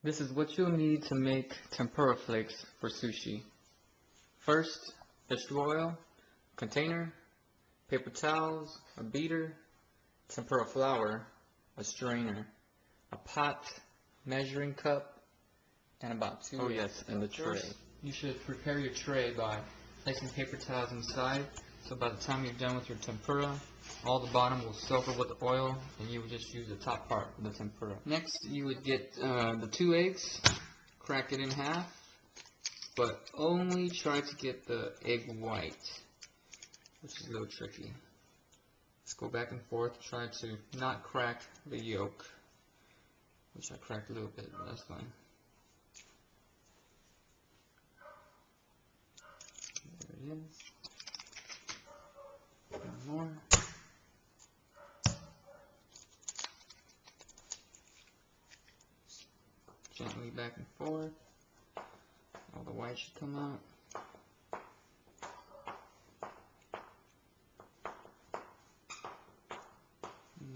This is what you'll need to make tempura flakes for sushi. First, vegetable oil, container, paper towels, a beater, tempura flour, a strainer, a pot, measuring cup, and about 2 eggs. And the tray. First, you should prepare your tray by placing paper towels inside, so by the time you're done with your tempura, all the bottom will soak up with the oil, and you would just use the top part of the tempura. Next, you would get the 2 eggs, crack it in half, but only try to get the egg white, which is a little tricky. Just go back and forth, try to not crack the yolk, which I cracked a little bit, but that's fine. There it is. One more. Gently back and forth. All the white should come out.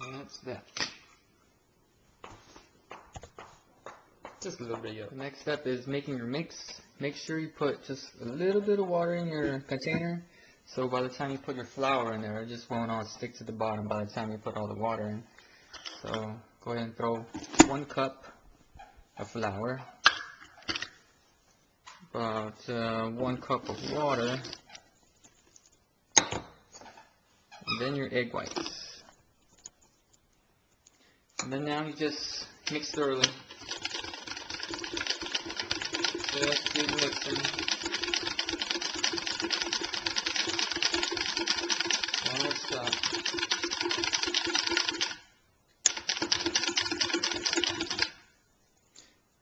And that's that. Just a little bit of yolk. The next step is making your mix. Make sure you put just a little bit of water in your container, so by the time you put your flour in there, it just won't all stick to the bottom by the time you put all the water in. So go ahead and throw 1 cup of flour, about 1 cup of water, and then your egg whites. And then now you just mix thoroughly. Just keep mixing. Don't stop.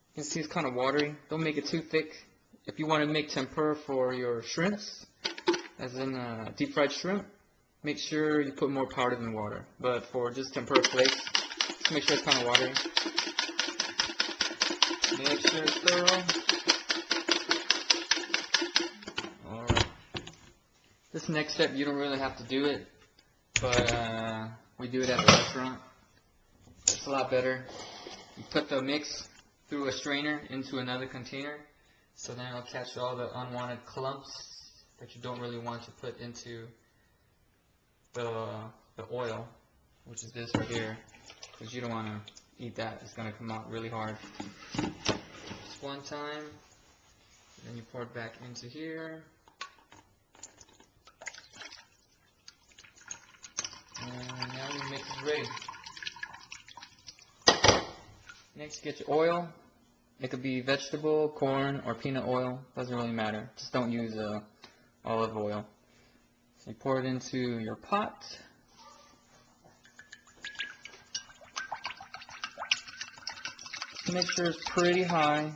You can see it's kind of watery. Don't make it too thick. If you want to make tempura for your shrimps, as in deep fried shrimp, make sure you put more powder than water. But for just tempura flakes, just make sure it's kind of watery. Make sure it's thorough. Alright. This next step, you don't really have to do it, but we do it at the restaurant. It's a lot better. You put the mix through a strainer into another container, so then it'll catch all the unwanted clumps that you don't really want to put into the oil, which is this right here, because you don't want to eat that. It's going to come out really hard. Just one time, then you pour it back into here, and now your mix is ready. Next, get your oil. It could be vegetable, corn, or peanut oil. Doesn't really matter. Just don't use olive oil. So you pour it into your pot. Make sure it's pretty high,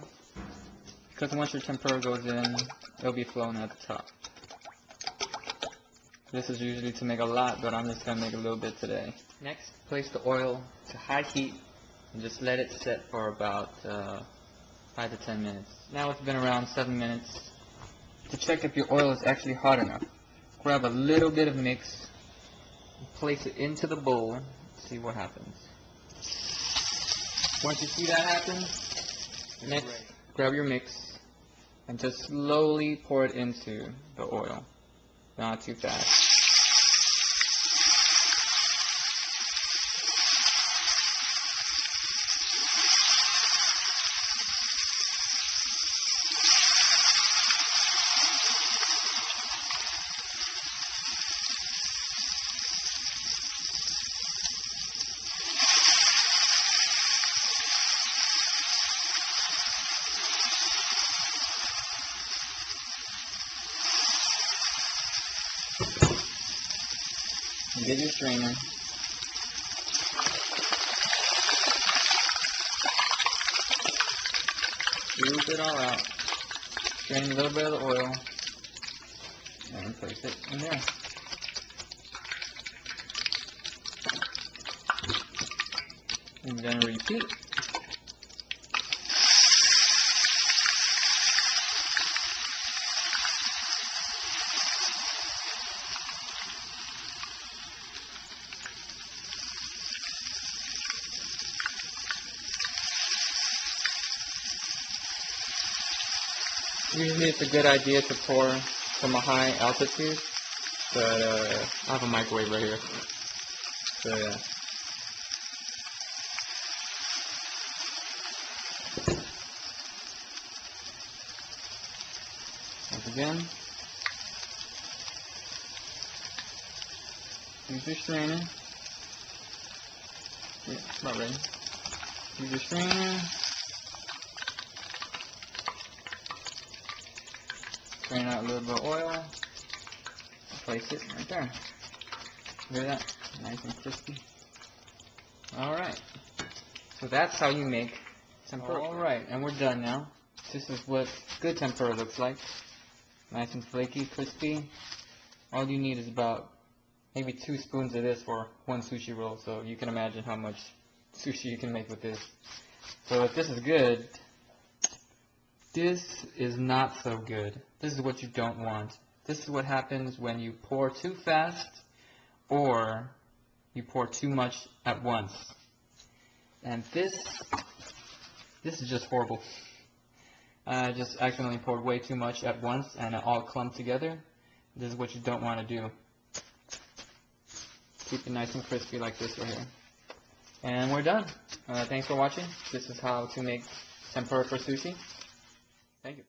because once your tempura goes in, it'll be flowing at the top. This is usually to make a lot, but I'm just going to make a little bit today. Next, place the oil to high heat and just let it set for about 5 to 10 minutes. Now it's been around 7 minutes. To check if your oil is actually hot enough, grab a little bit of mix and place it into the bowl and see what happens. Once you see that happen, next grab your mix and just slowly pour it into the oil, not too fast. And get your strainer. Scoop it all out. Strain a little bit of the oil. And place it in there. And then repeat. Usually it's a good idea to pour from a high altitude, but I have a microwave right here. So yeah. Once again, use your strainer. Yeah, it's about ready. Use your strainer. Strain out a little bit of oil. Place it right there. Look at that. Nice and crispy. Alright. So that's how you make tempura. Alright, and we're done now. This is what good tempura looks like. Nice and flaky, crispy. All you need is about maybe 2 spoons of this for 1 sushi roll. So you can imagine how much sushi you can make with this. So if this is good, this is not so good. This is what you don't want. This is what happens when you pour too fast or you pour too much at once. And this is just horrible. I just accidentally poured way too much at once and it all clumped together. This is what you don't want to do. Keep it nice and crispy like this right here. And we're done. Thanks for watching. This is how to make tempura for sushi. Thank you.